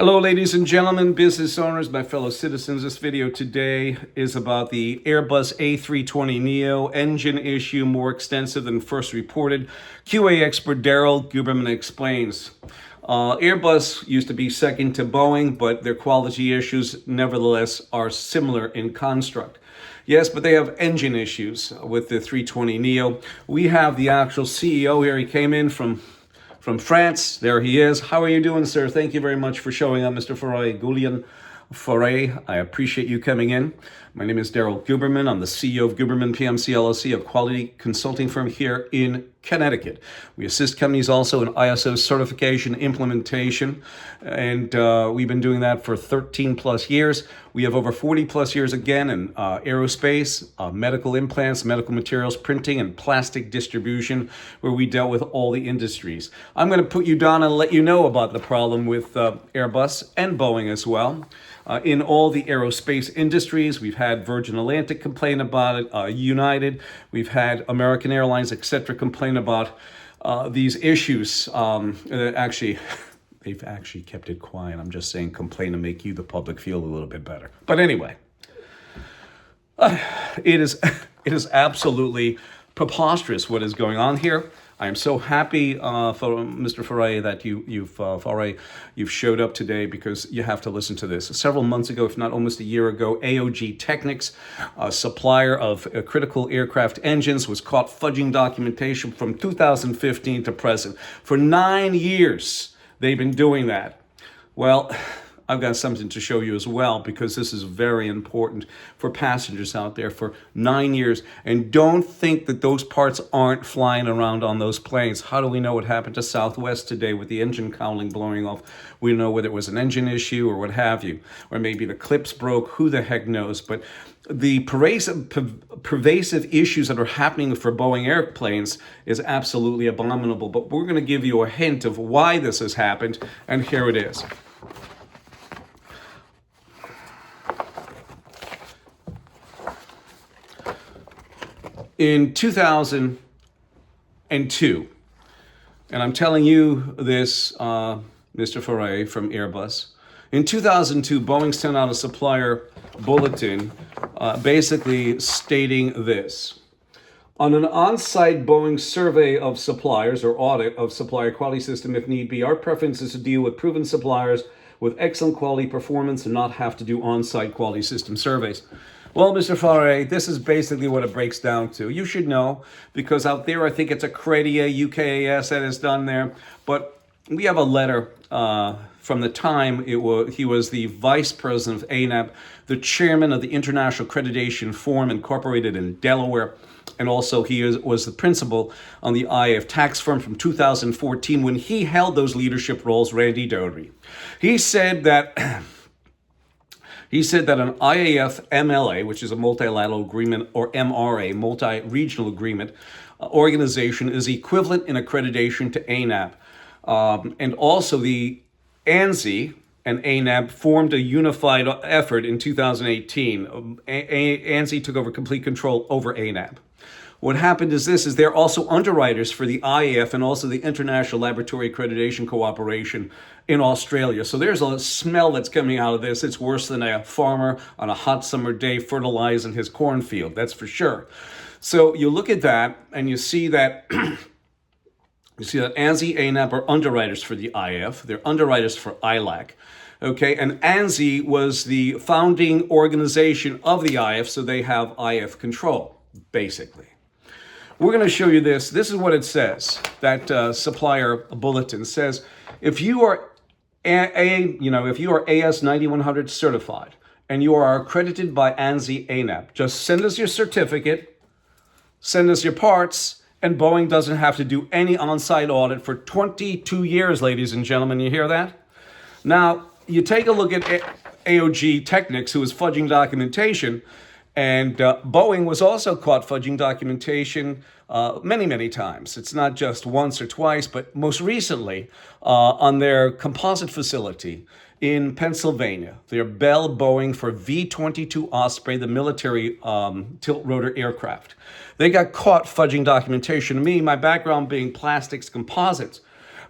Hello, ladies and gentlemen, business owners, my fellow citizens. This video today is about the Airbus A320neo engine issue, more extensive than first reported. QA expert Daryl Guberman Explains. Airbus used to be second to Boeing, but their quality issues nevertheless are similar in construct. Yes, but they have engine issues with the 320neo. We have the actual CEO here. He came in from France. There he is. How are you doing, sir? Thank you very much for showing up, Mr. Foray. I appreciate you coming in. My name is Daryl Guberman. I'm the CEO of Guberman PMC LLC, a quality consulting firm here in Connecticut. We assist companies also in ISO certification implementation, and we've been doing that for 13 plus years. We have over 40 plus years again in aerospace, medical implants, medical materials, printing, and plastic distribution, where we dealt with all the industries. I'm going to put you down and let you know about the problem with Airbus and Boeing as well. In all the aerospace industries, we've had Virgin Atlantic complain about it, United, we've had American Airlines, etc., complain about these issues. They've actually kept it quiet. I'm just saying complain to make you, the public, feel a little bit better. But anyway, it is absolutely preposterous what is going on here. I am so happy for Mr. Foray that you've showed up today, because you have to listen to this. Several months ago, if not almost a year ago, AOG Technics, a supplier of critical aircraft engines, was caught fudging documentation from 2015 to present. For 9 years, they've been doing that. Well, I've got something to show you as well, because this is very important for passengers out there for 9 years. And don't think that those parts aren't flying around on those planes. How do we know what happened to Southwest today with the engine cowling blowing off? We know whether it was an engine issue or what have you, or maybe the clips broke. Who the heck knows? But the pervasive issues that are happening for Boeing airplanes is absolutely abominable. But we're going to give you a hint of why this has happened, and here it is. In 2002, and I'm telling you this, Mr. Foray from Airbus, in 2002, Boeing sent out a supplier bulletin basically stating this. On an on-site Boeing survey of suppliers or audit of supplier quality system, if need be, our preference is to deal with proven suppliers with excellent quality performance and not have to do on-site quality system surveys. Well, Mr. Foray, this is basically what it breaks down to. You should know, because out there, I think it's Accredia, UKAS that is done there. But we have a letter from the time he was the vice president of ANAP, the chairman of the International Accreditation Forum Incorporated in Delaware, and also he was the principal on the IAF tax firm from 2014 when he held those leadership roles, Randy Doherty. He said that an IAF MLA, which is a multilateral agreement, or MRA, multi-regional agreement organization, is equivalent in accreditation to ANAP. And also the ANSI and ANAP formed a unified effort in 2018. ANSI took over complete control over ANAP. What happened is they're also underwriters for the IAF and also the International Laboratory Accreditation Cooperation in Australia. So there's a smell that's coming out of this. It's worse than a farmer on a hot summer day fertilizing his cornfield, that's for sure. So you look at that and you see that ANSI, ANAP are underwriters for the IAF. They're underwriters for ILAC. Okay, and ANSI was the founding organization of the IAF, so they have IAF control, basically. We're going to show you this. This is what it says. That supplier bulletin says, if you are AS 9100 certified and you are accredited by ANSI ANAP, just send us your certificate, send us your parts, and Boeing doesn't have to do any on-site audit for 22 years, ladies and gentlemen. You hear that? Now, you take a look at AOG Technics, who is fudging documentation. And Boeing was also caught fudging documentation many, many times. It's not just once or twice, but most recently on their composite facility in Pennsylvania, their Bell Boeing for V-22 Osprey, the military tilt rotor aircraft. They got caught fudging documentation. Me, my background being plastics composites,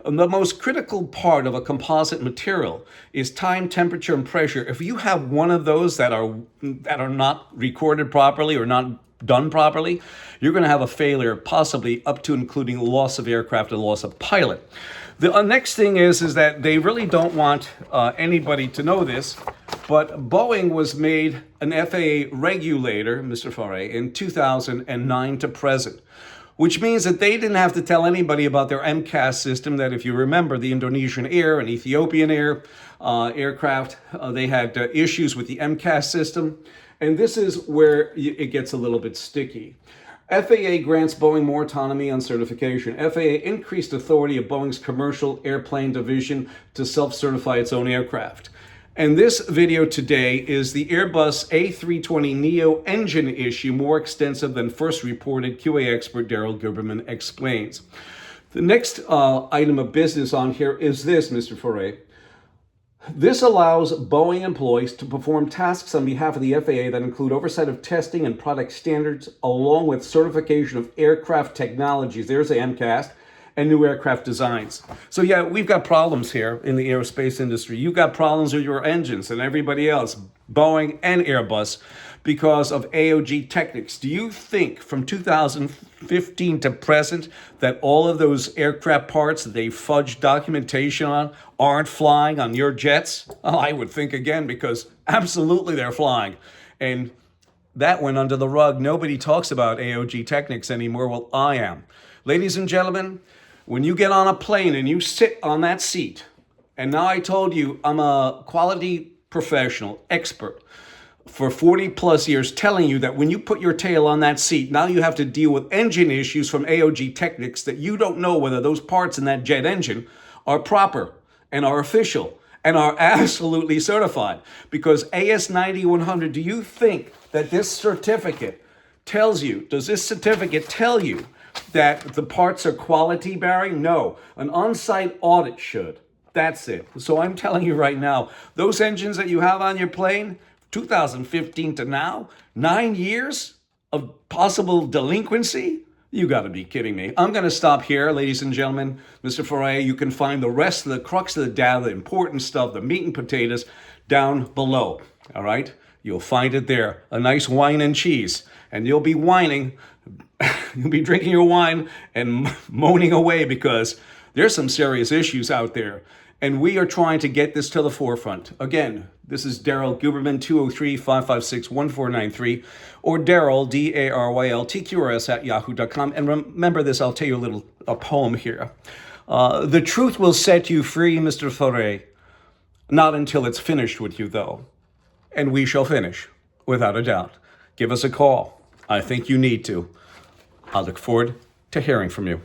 The most critical part of a composite material is time, temperature, and pressure. If you have one of those that are not recorded properly or not done properly, you're going to have a failure, possibly up to including loss of aircraft and loss of pilot. The next thing is that they really don't want anybody to know this, but Boeing was made an FAA regulator, Mr. Faray, in 2009 to present, which means that they didn't have to tell anybody about their MCAS system, that if you remember the Indonesian Air and Ethiopian Air aircraft, they had issues with the MCAS system. And this is where it gets a little bit sticky. FAA grants Boeing more autonomy on certification. FAA increased authority of Boeing's commercial airplane division to self-certify its own aircraft. And this video today is the Airbus A320neo engine issue, more extensive than first reported, QA expert Daryl Guberman explains. The next item of business on here is this, Mr. Faray. This allows Boeing employees to perform tasks on behalf of the FAA that include oversight of testing and product standards, along with certification of aircraft technologies. There's the MCAS, and new aircraft designs. So yeah, we've got problems here in the aerospace industry. You've got problems with your engines and everybody else, Boeing and Airbus, because of AOG techniques. Do you think from 2015 to present that all of those aircraft parts that they fudged documentation on aren't flying on your jets? Oh, I would think again, because absolutely they're flying. And that went under the rug. Nobody talks about AOG techniques anymore. Well, I am. Ladies and gentlemen, when you get on a plane and you sit on that seat, and now I told you I'm a quality professional, expert, for 40 plus years, telling you that when you put your tail on that seat, now you have to deal with engine issues from AOG techniques that you don't know whether those parts in that jet engine are proper and are official and are absolutely certified. Because AS9100, do you think that this certificate tells you, does this certificate tell you that the parts are quality bearing? No, an on-site audit should. That's it. So I'm telling you right now, those engines that you have on your plane, 2015 to now, 9 years of possible delinquency? You got to be kidding me. I'm going to stop here, ladies and gentlemen. Mr. Faray, you can find the rest of the crux of the data, the important stuff, the meat and potatoes, down below. All right? You'll find it there. A nice wine and cheese. And you'll be whining. You'll be drinking your wine and moaning away, because there's some serious issues out there. And we are trying to get this to the forefront. Again, this is Daryl Guberman, 203-556-1493, or Daryl, D-A-R-Y-L-T-Q-R-S @yahoo.com. And remember this, I'll tell you a poem here. The truth will set you free, Mr. Faray. Not until it's finished with you, though. And we shall finish, without a doubt. Give us a call. I think you need to. I look forward to hearing from you.